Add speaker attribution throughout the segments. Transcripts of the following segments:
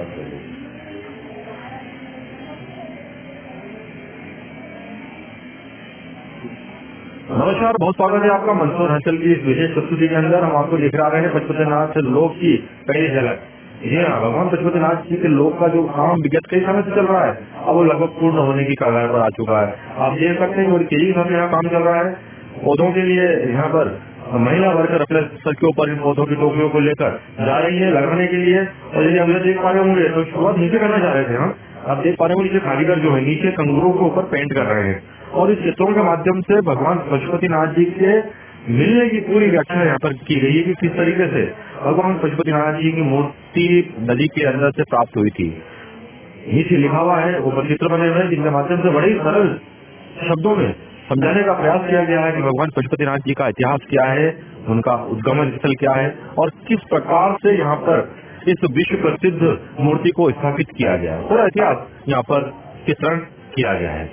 Speaker 1: बात कर लीजिए। नमस्कार, बहुत स्वागत है आपका मंसूर हंसल की इस विशेष प्रस्तुति के अंदर। हम आपको दिखा रहे हैं पशुपतिनाथ लोक की कई झलक। जी हाँ, भगवान पशुपतिनाथ जी के लोक का जो काम विगत कई समय से चल रहा है, अब वो लगभग पूर्ण होने की कगार पर आ चुका है। आप देख सकते हैं बड़ी तेजी से यहाँ काम चल रहा है। पौधों के लिए यहाँ पर महिला वर्कर अपने सर के ऊपर इन पौधों की टोकरियों को लेकर जा रही है लगाने के लिए। और यदि हम देख पा रहे होंगे तो शुरुआत नीचे करना चाह रहे थे हम, आप देख पा रहे होंगे नीचे कारीगर जो है नीचे कंगूरों के ऊपर पेंट कर रहे हैं। और इस चित्रों के माध्यम से भगवान पशुपतिनाथ जी के मिलने की पूरी व्याख्या यहाँ पर की गई है कि किस तरीके से भगवान पशुपतिनाथ जी की मूर्ति नदी के अंदर से प्राप्त हुई थी। नीचे लिखा हुआ है, ऊपर चित्र बने हुए हैं जिनके माध्यम से बड़े ही सरल शब्दों में समझाने का प्रयास किया गया है कि भगवान पशुपतिनाथ जी का इतिहास क्या है, उनका उद्गमन स्थल क्या है और किस प्रकार से यहाँ पर इस विश्व प्रसिद्ध मूर्ति को स्थापित किया गया है। पूरा इतिहास यहाँ पर चित्रण किया गया है।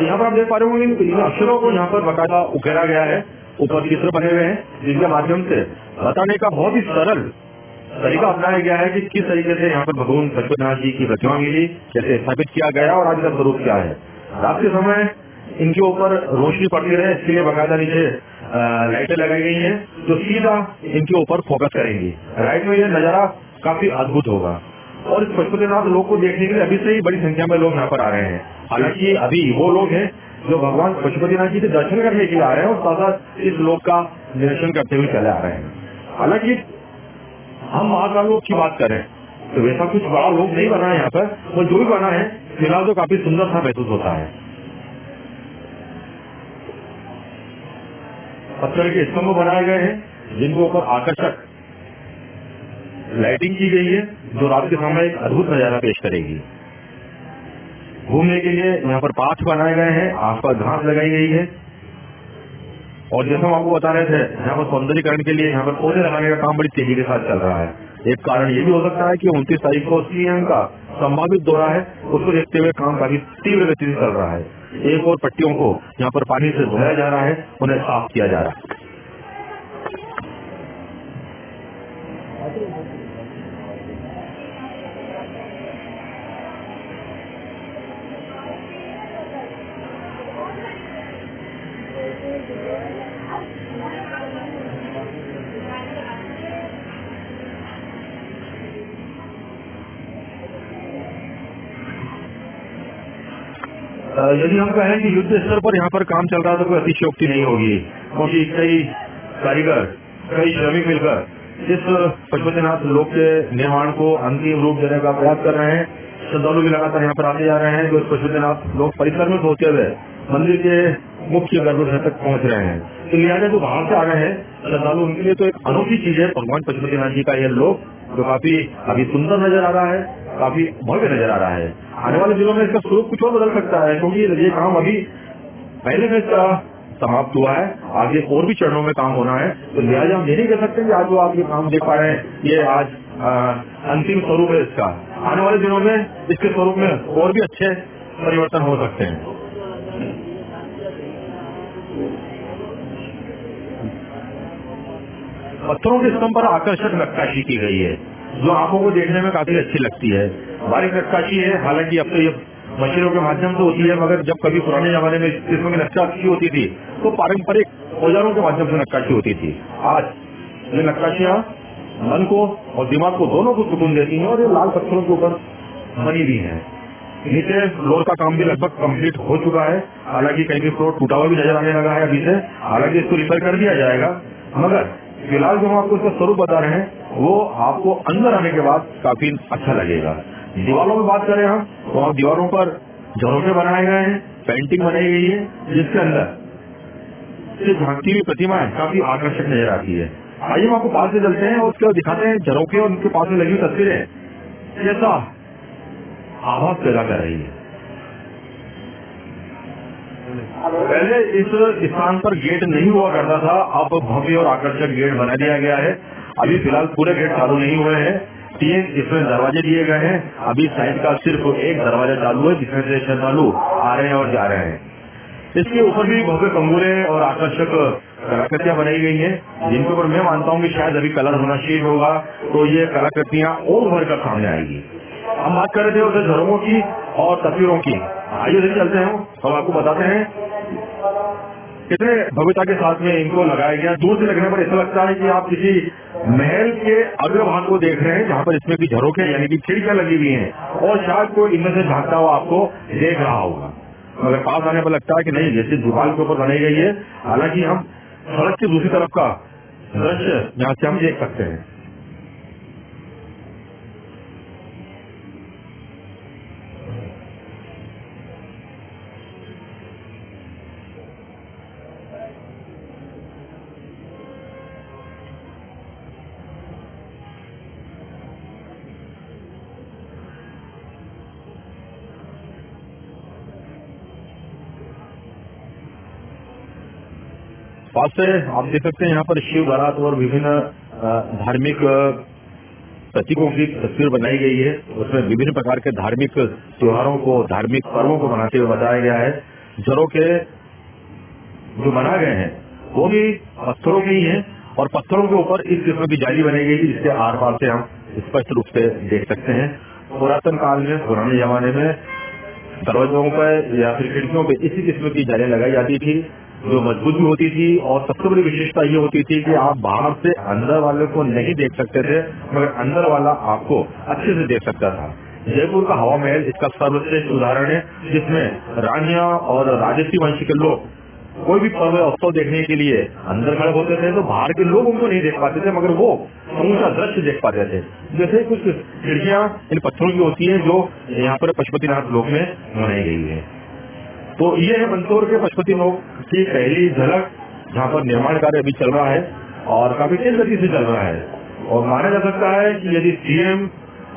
Speaker 1: यहाँ पर आप देख पा रहे होंगे इन अक्षरों को यहाँ पर बकायदा उकेरा गया है, ऊपर चित्र बने हुए हैं जिनके माध्यम से बताने का बहुत ही सरल तरीका अपनाया गया है कि किस तरीके से यहाँ पर भगवान पशुपतिनाथ जी की प्रतिमा मिली, कैसे स्थापित किया गया और आज का स्वरूप क्या है। रात के समय इनके ऊपर रोशनी पड़ती रहे इसके लिए बकायदा नीचे लाइटें लगाई गई हैं जो सीधा इनके ऊपर फोकस करेंगी। राइट में यह नजारा काफी अद्भुत होगा और इस पशुपतिनाथ लोग को देखने के लिए अभी से ही बड़ी संख्या में लोग यहाँ पर आ रहे हैं। हालांकि अभी वो लोग हैं जो भगवान पशुपतिनाथ जी के दर्शन करने के लिए आ रहे हैं और साथ साथ इस लोक का निरीक्षण करते हुए चले आ रहे हैं। हालांकि हम महाकाल लोक की बात करें तो वैसा कुछ बड़ा लोक नहीं बना है यहाँ पर, और जो भी बना है फिलहाल तो काफी सुंदर सा महसूस होता है। पत्थर के स्तंभ बनाए गए हैं जिनके ऊपर आकर्षक लाइटिंग की गई है जो रात के समय एक अद्भुत नजारा पेश करेगी। घूमने के लिए यहाँ पर पाथ बनाए गए हैं, आसपास घास लगाई गई है और जैसा हम आपको बता रहे थे यहाँ पर सौंदर्यीकरण के लिए यहाँ पर पौधे लगाने का काम बड़ी तेजी के साथ चल रहा है। एक कारण ये भी हो सकता है कि 29 तारीख को सीएम का संभावित दौरा है, उसको देखते हुए काम काफी तीव्र गति से चल रहा है। एक और पट्टियों को यहाँ पर पानी से धोया जा रहा है, उन्हें साफ किया जा रहा है। यदि हम कहें कि युद्ध स्तर पर यहाँ पर काम चल रहा है तो कोई अतिशयोक्ति नहीं होगी, क्योंकि कई कारीगर कई श्रमिक मिलकर इस पशुपतिनाथ लोक के निर्माण को अंतिम रूप देने का प्रयास कर रहे हैं। श्रद्धालु भी लगातार यहाँ पर आते जा रहे हैं जो पशुपतिनाथ लोक परिसर में होते हुए मंदिर के मुख्य गर्भगृह तक पहुँच रहे हैं। तो लिहाजा जो बाहर से आ रहे हैं श्रद्धालु उनके लिए तो एक अनोखी चीज है भगवान पशुपतिनाथ जी का यह लोक, जो काफी अभी सुंदर नजर आ रहा है, काफी भव्य नजर आ रहा है। आने वाले दिनों में इसका स्वरूप कुछ और बदल सकता है क्योंकि ये काम अभी पहले में समाप्त हुआ है, आगे और भी चरणों में काम होना है। तो लिहाजा हम ये नहीं कह सकते कि आज जो आप ये काम देख पा रहे हैं ये आज अंतिम स्वरूप है इसका। आने वाले दिनों में इसके स्वरूप में और भी अच्छे परिवर्तन हो सकते हैं। पत्थरों के स्तंभ पर आकर्षक नक्काशी की गई है जो आंखों को देखने में काफी अच्छी लगती है। बारीक नक्काशी है, हालांकि अब तो ये मशीनों के माध्यम से होती है, मगर जब कभी पुराने जमाने में इसमें नक्काशी होती थी तो पारंपरिक औजारों के माध्यम से नक्काशी होती थी। आज ये नक्काशियां मन को और दिमाग को दोनों को सुकून देती हैं और ये लाल पत्थरों के ऊपर बनी भी है। नीचे फ्लोर का काम भी लगभग कंप्लीट हो चुका है, हालांकि कहीं भी फ्लोर टूटा हुआ भी नजर आने लगा है अभी से, हालांकि इसको रिपेयर कर दिया जाएगा। मगर फिलहाल जो हम आपको इसका स्वरूप बता रहे हैं वो आपको अंदर आने के बाद काफी अच्छा लगेगा। दीवारों में बात करें हम तो आप दीवारों पर झरोखे बनाए गए हैं, पेंटिंग बनाई गई है जिसके अंदर झांकती हुई प्रतिमाएं काफी आकर्षक नजर आती है। आइए हम आपको पास से चलते हैं और उसके बाद दिखाते हैं झरोखे और उनके पास में लगी हुई तस्वीरें कैसा आभास पैदा कर रही है। पहले इस स्थान पर गेट नहीं हुआ करता था, अब भव्य और आकर्षक गेट बना दिया गया है। अभी फिलहाल पूरे गेट चालू नहीं हुए हैं, 3 इसमें दरवाजे दिए गए हैं। अभी साइड का सिर्फ एक दरवाजा चालू है जिसमें से श्रद्धालु आ रहे हैं और जा रहे हैं। इसके ऊपर भी भव्य कंगूरे और आकर्षक कलाकृतियां बनाई गई हैं, जिनके ऊपर मैं मानता हूँ कि शायद अभी कलर होना शेष होगा तो ये कलाकृतियां और भर कर सामने आएगी। हम बात कर रहे थे उसे धर्मों की और तस्वीरों की। आइए उधर चलते हैं, हम आपको बताते हैं कितने भव्यता के साथ में इनको लगाया गया। दूर से लगने पर ऐसा लगता है कि आप किसी महल के अग्रभाग को देख रहे हैं, जहाँ पर इसमें की झरोखे यानी कि खिड़कियां लगी हुई हैं और शायद कोई इनमें से झांकता हुआ आपको देख रहा होगा, मगर पास आने पर लगता है कि नहीं, जैसे दीवार के ऊपर बनाई गई है। हालांकि हम सड़क की दूसरी तरफ का दृश्य यहाँ से हम देख सकते हैं। पास से आप देख सकते हैं यहाँ पर शिव बारात और विभिन्न धार्मिक प्रतीकों की तस्वीर बनाई गई है। उसमें विभिन्न प्रकार के धार्मिक त्योहारों को, धार्मिक पर्वों को मनाते हुए बताया गया है। झरोखे जो बनाए गए हैं वो भी पत्थरों के ही हैं और पत्थरों के ऊपर इस किस्म की जाली बनाई गई है, जिससे आर पार से हम स्पष्ट रूप से देख सकते हैं। पुरातन काल में, पुराने जमाने में दरवाजों पर या फिर खिड़कियों पर इसी किस्म की जालियां लगाई जाती थी, जो मजबूत भी होती थी और सबसे बड़ी विशेषता ये होती थी कि आप बाहर से अंदर वाले को नहीं देख सकते थे, मगर अंदर वाला आपको अच्छे से देख सकता था। जयपुर का हवा महल इसका सर्वश्रेष्ठ उदाहरण है, जिसमें रानियां और राजसी वंश के लोग कोई भी पर्व उत्सव देखने के लिए अंदर खड़े होते थे तो बाहर के लोग उनको नहीं देख पाते थे, मगर वो समूचा दृश्य देख पाते थे। जैसे कुछ खिड़कियां इन पत्थरों की होती है जो यहाँ पर पशुपतिनाथ लोक में बनाई गई है। तो ये है मंदसौर के पशुपति लोक की पहली झलक, जहाँ पर निर्माण कार्य अभी चल रहा है और काफी तेज गति से चल रहा है। और माना जा सकता है कि यदि सीएम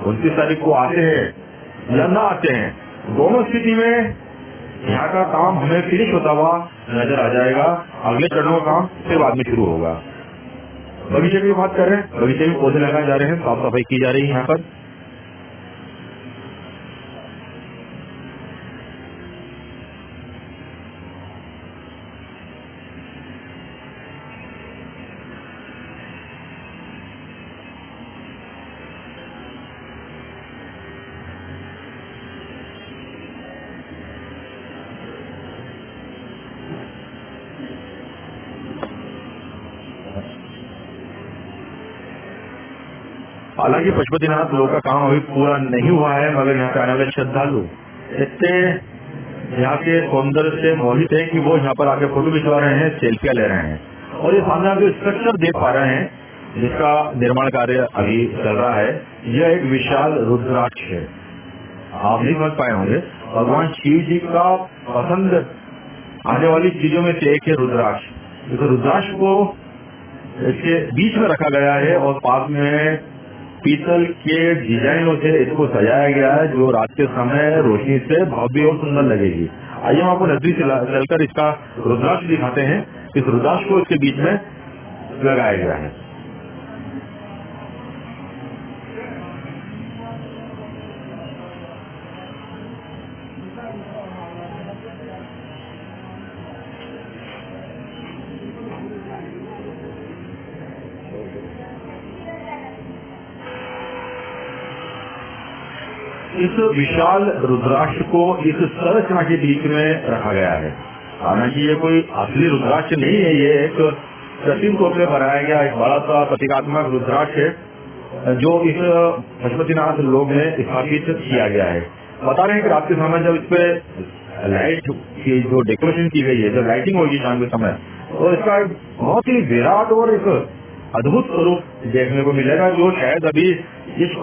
Speaker 1: 29 तारीख को आते हैं या न आते हैं, दोनों स्थिति में यहाँ का काम हमें फिनिश होता हुआ नजर आ जाएगा। अगले चरणों का काम फिर बाद में शुरू होगा। बगीचे की बात कर रहे हैं, बगीचे में पौधे लगाए जा रहे हैं, साफ सफाई की जा रही है यहाँ पर। हालांकि पशुपतिनाथ लोक का काम अभी पूरा नहीं हुआ है, मगर यहाँ पे आने वाले श्रद्धालु इतने यहाँ के सौंदर्य से मोहित है कि वो यहाँ पर आके फोटो खिंचवा रहे हैं, सेल्फियां ले रहे हैं। और ये सामने आप जो स्ट्रक्चर देख पा रहे हैं, जिसका निर्माण कार्य अभी चल रहा है, यह एक विशाल रुद्राक्ष है। आप नहीं समझ पाए होंगे, भगवान शिव जी का पसंद आने वाली चीजों में से एक है रुद्राक्ष। इस रुद्राक्ष को इसके बीच में रखा गया है और पास में पीतल के डिजाइनों से इसको सजाया गया है, जो रात के समय रोशनी से भव्य और सुंदर लगेगी। आइए हम आपको नजदीक से चलकर इसका रुद्राक्ष दिखाते हैं। इस रुद्राक्ष को इसके बीच में लगाया गया है। इस विशाल रुद्राक्ष को इस संरचना के बीच में रखा गया है। हालांकि ये कोई असली रुद्राक्ष नहीं है, ये एक कृत्रिम तौर पर बनाया गया एक बड़ा सा प्रतीकात्मक रुद्राक्ष है, जो इस पशुपतिनाथ लोक में स्थापित किया गया है। बता रहे हैं कि रात के समय जब इस पे लाइट की जो डेकोरेशन की गई है, जो लाइटिंग होगी शाम के समय, तो इसका बहुत ही विराट और एक अद्भुत स्वरूप देखने को मिलेगा, जो शायद अभी इस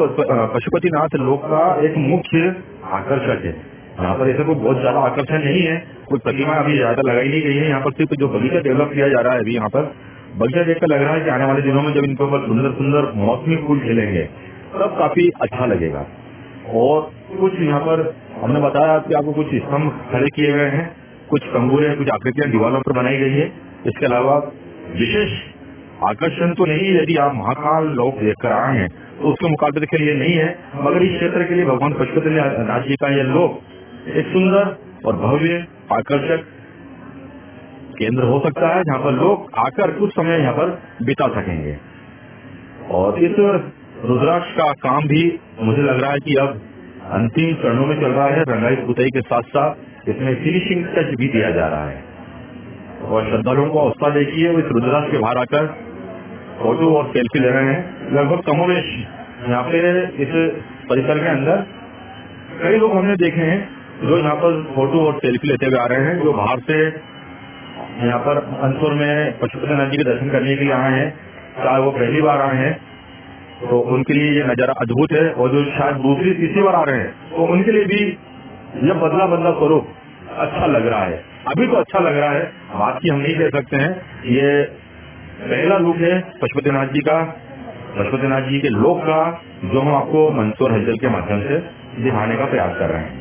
Speaker 1: पशुपतिनाथ लोक का एक मुख्य आकर्षक है। यहाँ पर ऐसे कोई बहुत ज्यादा आकर्षण नहीं है, कोई प्रतिमा अभी ज्यादा लगाई नहीं गई है। यहाँ पर सिर्फ जो बगीचा डेवलप किया जा रहा है अभी, यहाँ पर बगीचा देखकर लग रहा है कि आने वाले दिनों में जब इनके ऊपर सुंदर सुंदर मौसमी फूल खिलेंगे तब काफी अच्छा लगेगा। और कुछ यहाँ पर हमने बताया कि आपको कुछ स्तंभ खड़े किए गए हैं, कुछ कंगूरे, कुछ आकृतियां दीवारों पर बनाई गई है। इसके अलावा विशेष आकर्षण तो नहीं, यदि आप महाकाल लोक देखकर आए हैं तो उसके मुकाबले के लिए नहीं है, मगर इस क्षेत्र के लिए भगवान पशुपतिनाथ जी का ये लोक एक सुंदर और भव्य आकर्षक केंद्र हो सकता है, जहाँ पर लोग आकर कुछ समय यहाँ पर बिता सकेंगे। और इस रुद्राक्ष का काम भी मुझे लग रहा है कि अब अंतिम चरणों में चल रहा है। रंगाई पुताई के साथ साथ इसमें फिनिशिंग टच भी दिया जा रहा है। और श्रद्धालुओं को अवस्था देखिए, वो इस रुद्राक्ष के बाहर आकर फोटो और सेल्फी ले रहे हैं। लगभग कमोवेश यहाँ पे इस परिसर के अंदर कई लोग हमने देखे हैं जो यहाँ पर फोटो और सेल्फी लेते हुए आ रहे हैं, जो बाहर से यहाँ पर मंदसौर में पशुपतिनाथ जी के दर्शन करने के लिए आए हैं, चाहे वो पहली बार आए हैं तो उनके लिए ये नजारा अद्भुत है, और जो शायद दूसरी तीसरी बार आ रहे हैं तो उनके लिए भी यह बदला बदला स्वरूप अच्छा लग रहा है। अभी तो अच्छा लग रहा है, बात की हम नहीं कह सकते हैं। ये पहला लुक है पशुपतिनाथ जी का, पशुपतिनाथ जी के लोक का, जो हम आपको मंदसौर हलचल के माध्यम से दिखाने का प्रयास कर रहे हैं।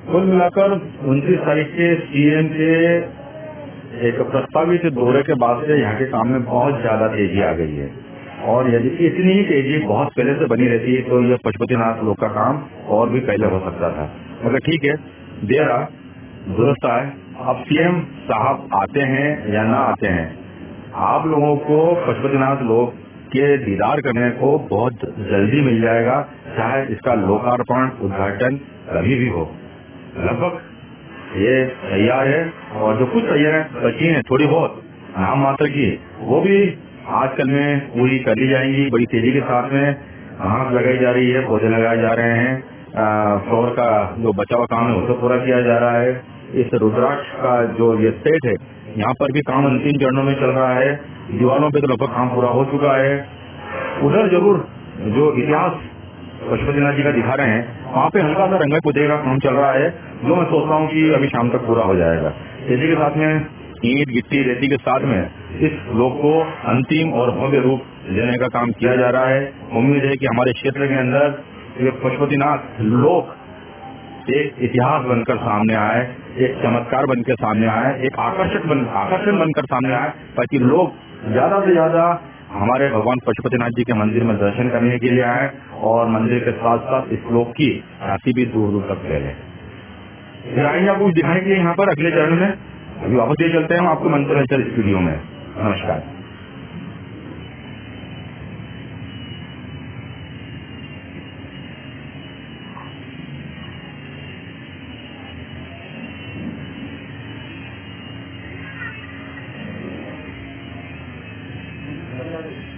Speaker 1: कुल मिलाकर 29 तारीख के सीएम के एक प्रस्तावित दौरे के बाद से यहाँ के काम में बहुत ज्यादा तेजी आ गई है, और यदि इतनी ही तेजी बहुत पहले से बनी रहती है तो यह पशुपतिनाथ लोक का काम और भी पहले हो सकता था। मगर ठीक है, देर आ दुरुस्त आए। अब सीएम साहब आते हैं या ना आते हैं, आप लोगों को पशुपतिनाथ लोक के दीदार करने को बहुत जल्दी मिल जाएगा, चाहे इसका लोकार्पण उद्घाटन कभी भी हो। लगभग ये तैयार है, और जो कुछ तैयार बची है थोड़ी बहुत नाम मात्र की, वो भी आजकल में पूरी कर ली जाएंगी। बड़ी तेजी के साथ में घास लगाई जा रही है, पौधे लगाए जा रहे हैं, फ्लोर का जो बचा हुआ काम है उसे पूरा किया जा रहा है। इस रुद्राक्ष का जो ये सेट है, यहाँ पर भी काम अंतिम चरणों में चल रहा है। दीवारों पे तो लगभग काम पूरा हो चुका है। उधर जरूर जो इतिहास पशुपतिनाथ जी का दिखा रहे हैं, वहाँ पे हल्का सा रंगाई पुताई का काम चल रहा है, जो मैं सोचता हूँ कि अभी शाम तक पूरा हो जाएगा। तेजी के साथ में ईंट गिट्टी रेती के साथ में इस लोक को अंतिम और भव्य रूप देने का काम किया जा रहा है। उम्मीद है कि हमारे क्षेत्र के अंदर ये पशुपतिनाथ लोक एक इतिहास बनकर सामने आए, एक चमत्कार बनकर सामने आए, एक आकर्षण बनकर सामने आए, ताकि लोग ज्यादा से ज्यादा हमारे भगवान पशुपतिनाथ जी के मंदिर में दर्शन करने के लिए आए, और मंदिर के साथ साथ इस लोक की ख्याति भी दूर दूर तक फैले। आएंगे आपको दिखाने के लिए यहाँ पर अगले चरण में। अभी वापस ये चलते हैं हम आपको मंदिर हलचल स्टूडियो में। नमस्कार।
Speaker 2: Gracias.